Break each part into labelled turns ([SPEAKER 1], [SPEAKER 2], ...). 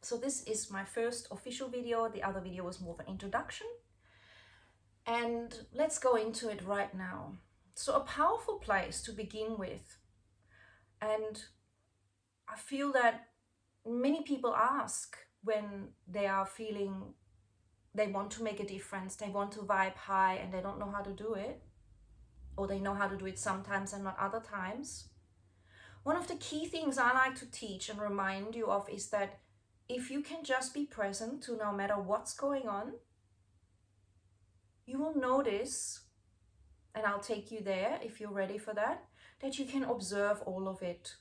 [SPEAKER 1] So this is my first official video. The other video was more of an introduction. And let's go into it right now. So a powerful place to begin with. And I feel that many people ask when they are feeling they want to make a difference, they want to vibe high and they don't know how to do it, or they know how to do it sometimes and not other times. One of the key things I like to teach and remind you of is that if you can just be present to no matter what's going on, you will notice, and I'll take you there if you're ready for that, that you can observe all of it.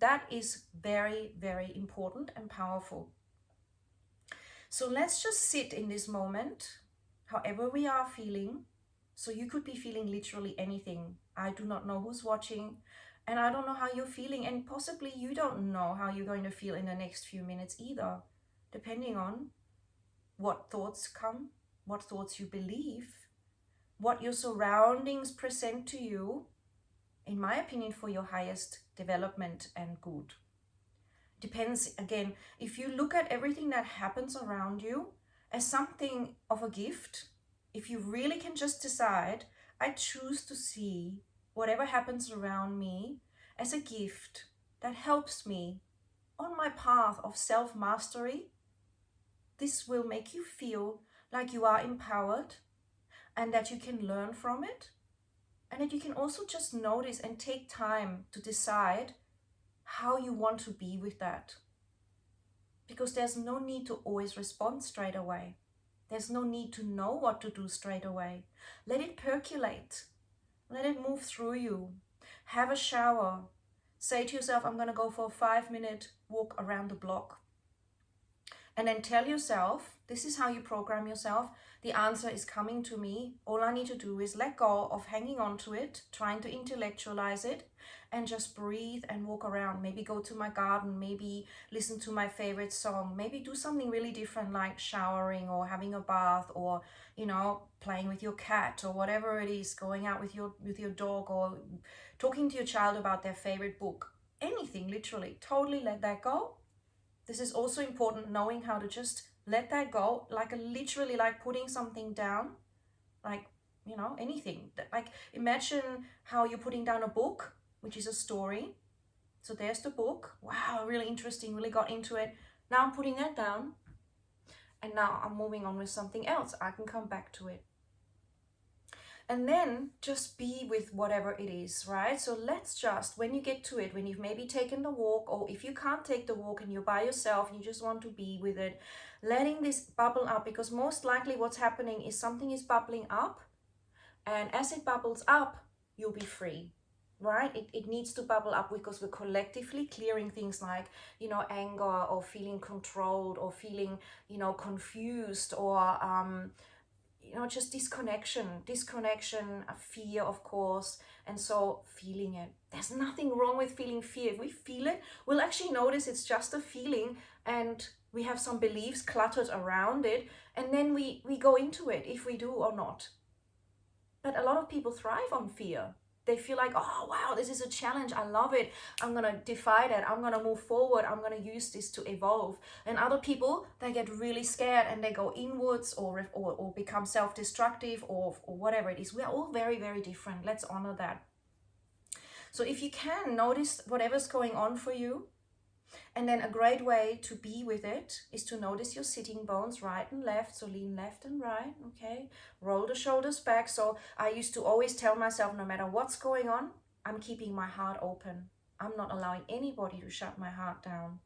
[SPEAKER 1] That is very, very important and powerful. So let's just sit in this moment, however we are feeling. So you could be feeling literally anything. I do not know who's watching, and I don't know how you're feeling, and possibly you don't know how you're going to feel in the next few minutes either, depending on what thoughts come, what thoughts you believe, what your surroundings present to you, in my opinion, for your highest development and good. Depends, again, if you look at everything that happens around you as something of a gift, if you really can just decide, I choose to see whatever happens around me as a gift that helps me on my path of self-mastery, this will make you feel like you are empowered and that you can learn from it, and that you can also just notice and take time to decide how you want to be with that. Because there's no need to always respond straight away. There's no need to know what to do straight away. Let it percolate. Let it move through you. Have a shower. Say to yourself, I'm going to go for a 5-minute walk around the block. And then tell yourself, this is how you program yourself. The answer is coming to me. All I need to do is let go of hanging on to it, trying to intellectualize it, and just breathe and walk around. Maybe go to my garden, maybe listen to my favorite song, maybe do something really different like showering or having a bath, or, you know, playing with your cat or whatever it is, going out with your dog, or talking to your child about their favorite book. Anything, literally, totally let that go. This is also important, knowing how to just let that go, literally like putting something down, like, you know, anything. Like imagine how you're putting down a book, which is a story. So there's the book. Wow, really interesting, really got into it. Now I'm putting that down, and now I'm moving on with something else. I can come back to it. And then just be with whatever it is, right? So let's just, when you get to it, when you've maybe taken the walk, or if you can't take the walk and you're by yourself and you just want to be with it, letting this bubble up, because most likely what's happening is something is bubbling up, and as it bubbles up, you'll be free, right? It needs to bubble up because we're collectively clearing things like, you know, anger, or feeling controlled, or feeling, you know, confused, or you know, just disconnection, fear, of course. And so feeling it, there's nothing wrong with feeling fear. If we feel it, we'll actually notice it's just a feeling, and we have some beliefs cluttered around it, and then we go into it, if we do or not. But a lot of people thrive on fear. They feel like, oh wow, this is a challenge, I love it, I'm gonna defy that, I'm gonna move forward, I'm gonna use this to evolve. And other people, they get really scared and they go inwards, or become self-destructive, or whatever it is. We're all very, very different. Let's honor that. So if you can notice whatever's going on for you, and then a great way to be with it is to notice your sitting bones, right and left. So lean left and right, okay? Roll the shoulders back. So I used to always tell myself, no matter what's going on, I'm keeping my heart open. I'm not allowing anybody to shut my heart down.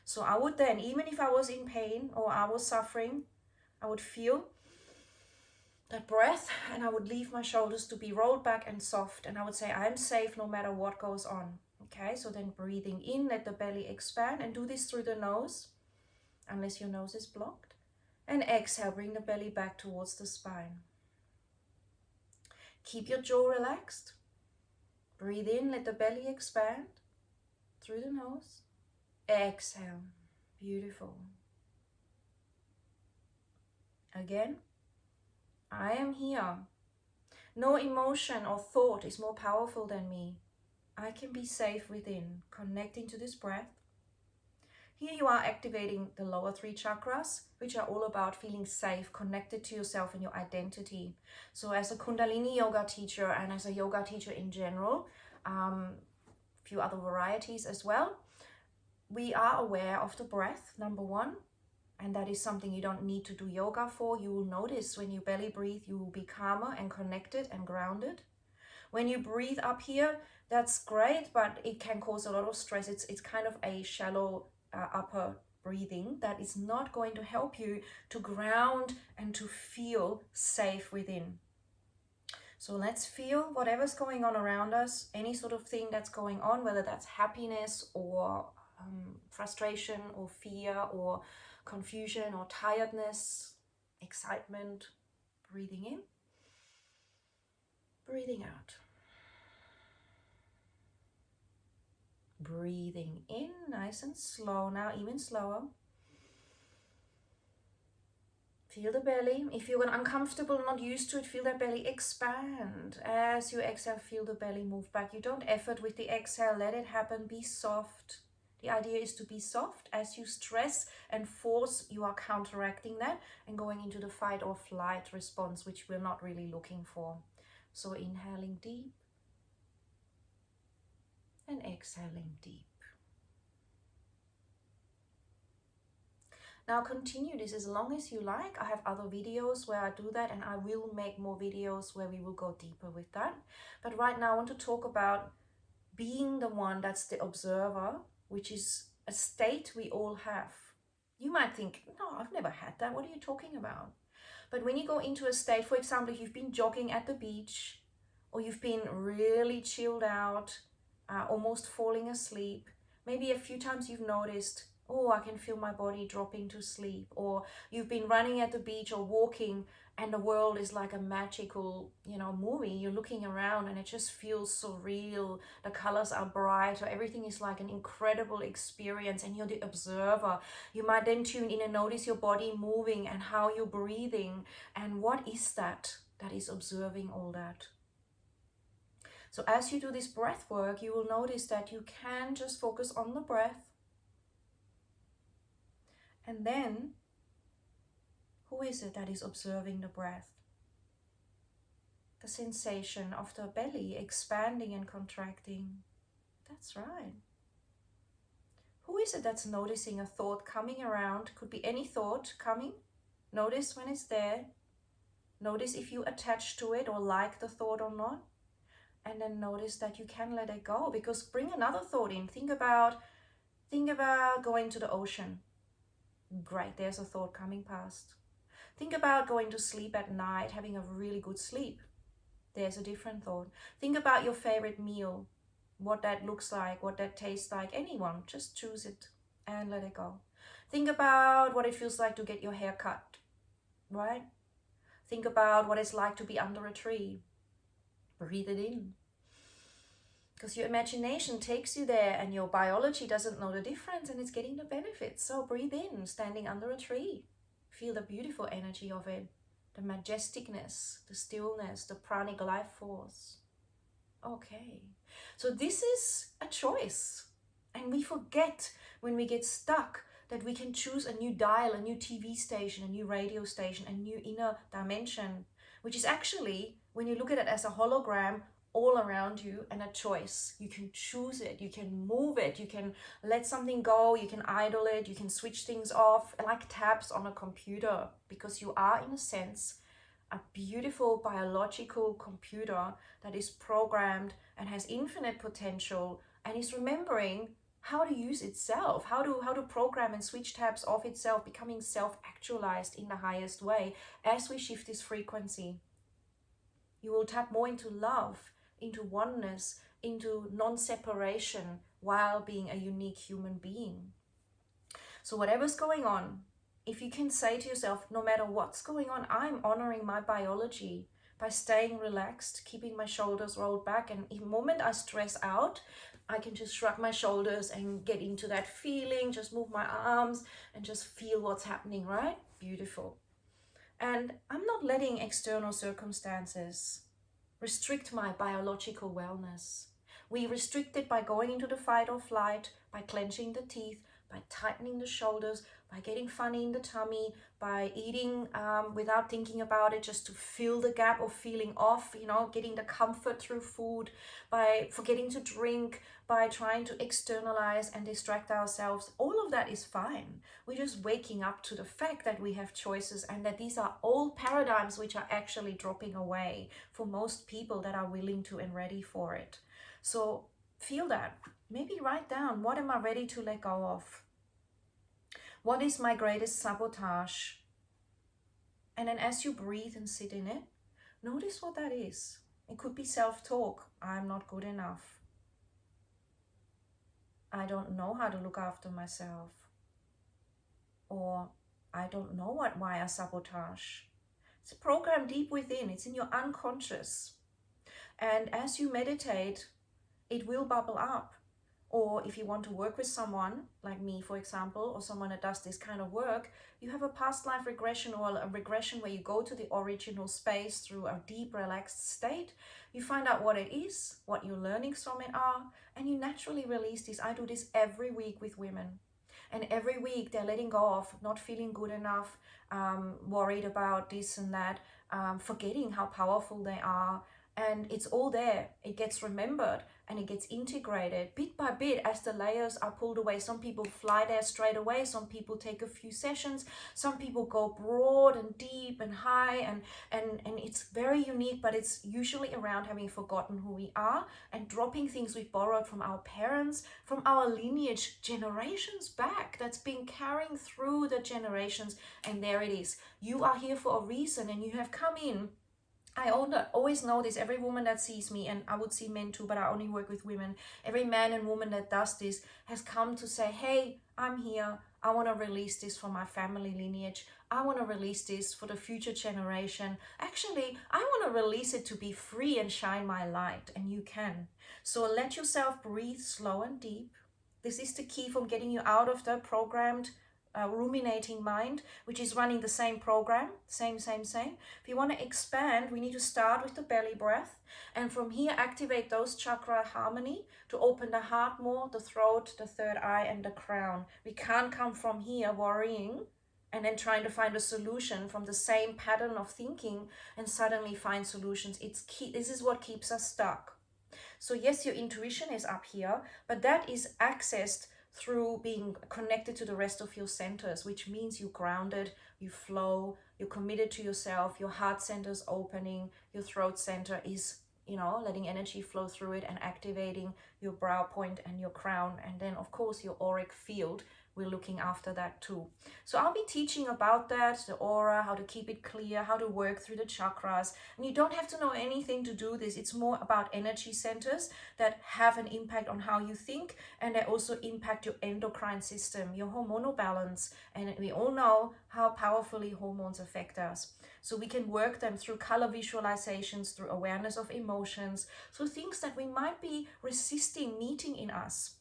[SPEAKER 1] So I would then, even if I was in pain or I was suffering, I would feel that breath, and I would leave my shoulders to be rolled back and soft, and I would say, I'm safe no matter what goes on. Okay, so then breathing in, let the belly expand, and do this through the nose, unless your nose is blocked. And exhale, bring the belly back towards the spine. Keep your jaw relaxed. Breathe in, let the belly expand through the nose. Exhale. Beautiful. Again, I am here. No emotion or thought is more powerful than me. I can be safe within, connecting to this breath. Here you are activating the lower 3 chakras, which are all about feeling safe, connected to yourself and your identity. So as a Kundalini yoga teacher and as a yoga teacher in general, few other varieties as well, we are aware of the breath, number one, and that is something you don't need to do yoga for. You will notice when you belly breathe, you will be calmer and connected and grounded. When you breathe up here, that's great, but it can cause a lot of stress. It's kind of a shallow upper breathing that is not going to help you to ground and to feel safe within. So let's feel whatever's going on around us, any sort of thing that's going on, whether that's happiness or frustration or fear or confusion or tiredness, excitement. Breathing in, breathing out. Breathing in, nice and slow now, even slower. Feel the belly. If you're uncomfortable, not used to it, feel that belly expand. As you exhale, feel the belly move back. You don't effort with the exhale, let it happen, be soft. The idea is to be soft. As you stress and force, you are counteracting that and going into the fight or flight response, which we're not really looking for. So inhaling deep and exhaling deep. Now continue this as long as you like. I have other videos where I do that, and I will make more videos where we will go deeper with that. But right now I want to talk about being the one that's the observer, which is a state we all have. You might think, no, I've never had that. What are you talking about? But when you go into a state, for example, if you've been jogging at the beach, or you've been really chilled out, almost falling asleep, maybe a few times you've noticed, oh, I can feel my body dropping to sleep. Or you've been running at the beach or walking and the world is like a magical, movie. You're looking around and it just feels surreal. The colors are bright, or everything is like an incredible experience, and you're the observer. You might then tune in and notice your body moving and how you're breathing. And what is that is observing all that? So as you do this breath work, you will notice that you can just focus on the breath. And then, who is it that is observing the breath? The sensation of the belly expanding and contracting. That's right. Who is it that's noticing a thought coming around? Could be any thought coming. Notice when it's there. Notice if you attach to it or like the thought or not. And then notice that you can let it go, because bring another thought in. Think about going to the ocean. Great, there's a thought coming past. Think about going to sleep at night, having a really good sleep. There's a different thought. Think about your favorite meal, what that looks like, what that tastes like. Anyone, just choose it and let it go. Think about what it feels like to get your hair cut, right? Think about what it's like to be under a tree. Breathe it in. Because your imagination takes you there and your biology doesn't know the difference and it's getting the benefits. So breathe in, standing under a tree. Feel the beautiful energy of it, the majesticness, the stillness, the pranic life force. Okay, so this is a choice. And we forget when we get stuck that we can choose a new dial, a new TV station, a new radio station, a new inner dimension, which is actually, when you look at it as a hologram, all around you and a choice. You can choose it, you can move it, you can let something go, you can idle it, you can switch things off, like tabs on a computer, because you are, in a sense, a beautiful biological computer that is programmed and has infinite potential and is remembering how to use itself, how to program and switch tabs off itself, becoming self-actualized in the highest way as we shift this frequency. You will tap more into love, into oneness, into non-separation while being a unique human being. So whatever's going on, if you can say to yourself, no matter what's going on, I'm honoring my biology by staying relaxed, keeping my shoulders rolled back. And the moment I stress out, I can just shrug my shoulders and get into that feeling, just move my arms and just feel what's happening, right? Beautiful. And I'm not letting external circumstances restrict my biological wellness. We restrict it by going into the fight or flight, by clenching the teeth, by tightening the shoulders, by getting funny in the tummy, by eating without thinking about it, just to fill the gap of feeling off, getting the comfort through food, by forgetting to drink, by trying to externalize and distract ourselves. All of that is fine. We're just waking up to the fact that we have choices and that these are old paradigms which are actually dropping away for most people that are willing to and ready for it. So feel that. Maybe write down, what am I ready to let go of? What is my greatest sabotage? And then as you breathe and sit in it, notice what that is. It could be self-talk. I'm not good enough. I don't know how to look after myself. Or I don't know why I sabotage. It's a program deep within. It's in your unconscious. And as you meditate, it will bubble up. Or if you want to work with someone, like me, for example, or someone that does this kind of work, you have a past life regression or a regression where you go to the original space through a deep, relaxed state. You find out what it is, what your learnings from it are, and you naturally release this. I do this every week with women. And every week they're letting go of not feeling good enough, worried about this and that, forgetting how powerful they are. And it's all there. It gets remembered and it gets integrated bit by bit as the layers are pulled away. Some people fly there straight away. Some people take a few sessions. Some people go broad and deep and high, and it's very unique, but it's usually around having forgotten who we are and dropping things we've borrowed from our parents, from our lineage generations back, that's been carrying through the generations. And there it is. You are here for a reason, and you have come in. I always know this, every woman that sees me, and I would see men too, but I only work with women. Every man and woman that does this has come to say, hey, I'm here. I want to release this for my family lineage. I want to release this for the future generation. Actually, I want to release it to be free and shine my light, and you can. So let yourself breathe slow and deep. This is the key from getting you out of the programmed ruminating mind, which is running the same program, same. If you want to expand, we need to start with the belly breath, and from here activate those chakra harmony to open the heart more, the throat, the third eye, and the crown. We can't come from here worrying and then trying to find a solution from the same pattern of thinking and suddenly find solutions. It's key. This is what keeps us stuck. So yes, your intuition is up here, but that is accessed through being connected to the rest of your centers, which means you're grounded, you flow, you're committed to yourself, your heart center is opening, your throat center is, letting energy flow through it and activating your brow point and your crown. And then of course your auric field, we're looking after that too. So I'll be teaching about that, the aura, how to keep it clear, how to work through the chakras. And you don't have to know anything to do this. It's more about energy centers that have an impact on how you think, and they also impact your endocrine system, your hormonal balance. And we all know how powerfully hormones affect us. So we can work them through color visualizations, through awareness of emotions, through things that we might be resisting meeting in us.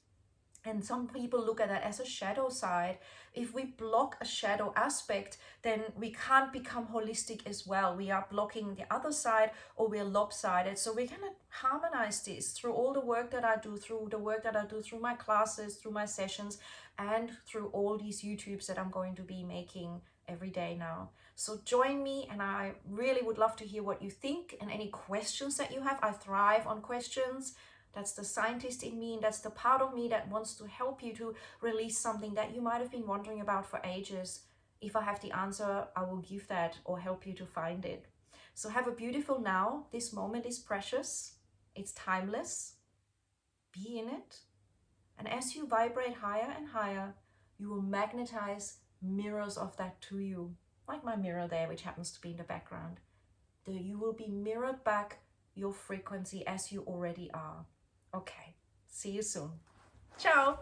[SPEAKER 1] And some people look at that as a shadow side. If we block a shadow aspect, then we can't become holistic as well. We are blocking the other side, or we're lopsided. So we're going to harmonize this through all the work that I do, through my classes, through my sessions, and through all these YouTubes that I'm going to be making every day now. So join me, and I really would love to hear what you think and any questions that you have. I thrive on questions. That's the scientist in me, and that's the part of me that wants to help you to release something that you might have been wondering about for ages. If I have the answer, I will give that or help you to find it. So have a beautiful now. This moment is precious. It's timeless. Be in it. And as you vibrate higher and higher, you will magnetize mirrors of that to you. Like my mirror there, which happens to be in the background. You will be mirrored back your frequency as you already are. Okay, see you soon. Ciao.